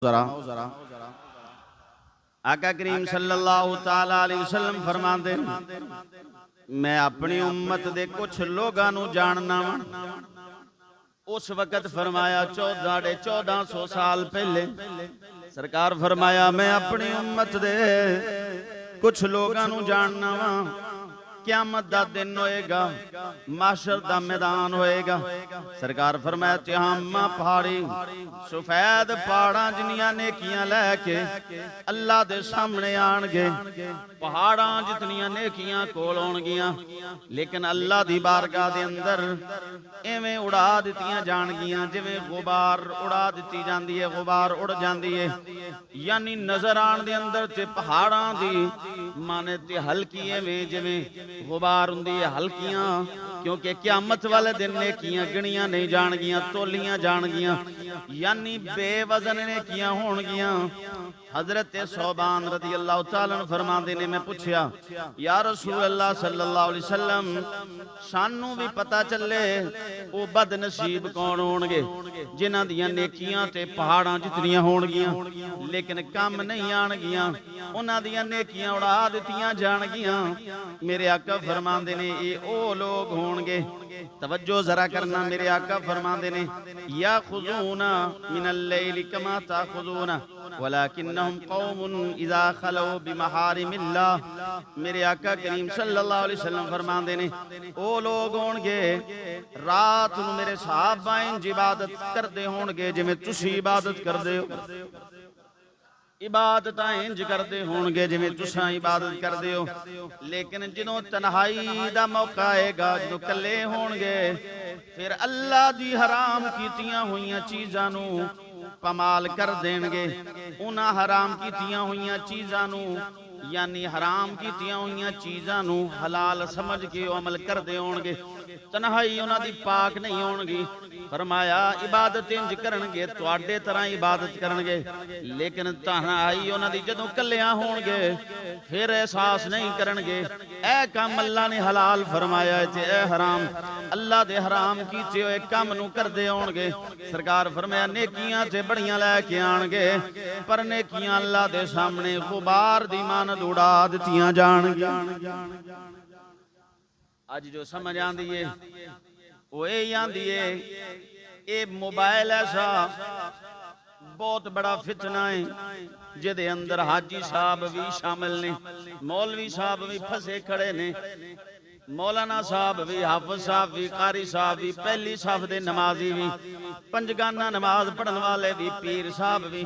ذرا آقا کریم صلی اللہ تعالیٰ علیہ وسلم فرماندے میں اپنی امت دے کچھ لوگاں نو جاننا اس وقت فرمایا 1400 سال پہلے سرکار فرمایا میں اپنی امت دے کچھ لوگاں نو جاننا قیامت دا دن ہوئے گا محشر دا میدان ہوئے گا سرکار فرمایا تہامہ پہاڑی سفید پہاڑاں جنیاں نیکیاں لے کے اللہ دے سامنے آن گے پہاڑاں جتنیاں نیکیاں کول ہون گیاں لیکن اللہ دی بارگاہ دے اندر ایویں اڑا دتیاں جان گیاں جویں غبار اڑا دتی جاندی ہے غبار اڑ جاندی ہے یعنی نظر آن دے اندر تے پہاڑاں دی مانے تے ہلکی ایویں جویں غبار ہوندی ہے ہلکیاں کیونکہ قیامت والے دن نیکیاں گنیاں نہیں جان گیاں تولیاں جان گیاں یعنی بے وزن نیکیاں ہون گیاں حضرت صوبان رضی اللہ تعالیٰ عنہ فرماندے نے میں پوچھیا یا رسول اللہ صلی اللہ علیہ وسلم سانوں بھی پتہ چلے وہ بد نصیب کون ہون گے جنہاں دیاں نیکیاں تے پہاڑاں جتنیاں ہون گیاں لیکن کم نہیں آن گیاں انہاں دیاں نیکیاں اڑا دتیاں جان گیاں میرے آقا فرماندے نے یہ او لوگ ہون گے توجہ ذرا کرنا میرے آقا فرماندے نے یا خذون من اللیل کما تاخذون ولیکنہم قوم اذا خلو بمحارم اللہ میرے آقا کریم صلی اللہ علیہ وسلم فرماندے نے او لوگ ہون گے رات نو میرے صحابہ انج عبادت کردے ہون گے جویں تسی عبادت کردے ہو عبادت انج کردے ہون گے جویں تساں عبادت کردے ہو لیکن جنوں تنہائی دا موقع آئے گا جدوں کلے ہون گے پھر اللہ دی حرام کیتیاں ہوئیاں چیزاں نو پامال کر دین گے انہاں حرام کیتیاں ہوئیاں چیزاں نو یعنی حرام کیتیاں ہوئیاں چیزاں نو حلال سمجھ کے عمل کر دے ہون گے تنہائی انہاں دی پاک نہیں ہون گی فرمایا عبادت انج کرن گے تواڈے طرح عبادت کرن گے لیکن تنہائی انہاں دی جدوں کلیاں ہون گے پھر احساس نہیں کرن گے اے کام اللہ نے حلال فرمایا تے اے حرام اللہ دے حرام کیتے ہوئے کام نو کر دے ہون گے سرکار فرمایا نیکیاں تے بڑیاں لے کے آن گے پر نیکیاں اللہ دے سامنے غبار دی مانند اڑا دتیاں جان گے آج جو سمجھ آندی ہے وہ یہ آندی ہے یہ موبائل ایسا بہت بڑا فتنہ ہے جدے اندر حاجی صاحب بھی شامل نے مولوی صاحب بھی پھسے کھڑے نے مولانا صاحب بھی حافظ صاحب بھی قاری صاحب بھی پہلی صاحب دے نمازی بھی پنجگانہ نماز پڑھن والے بھی پیر صاحب بھی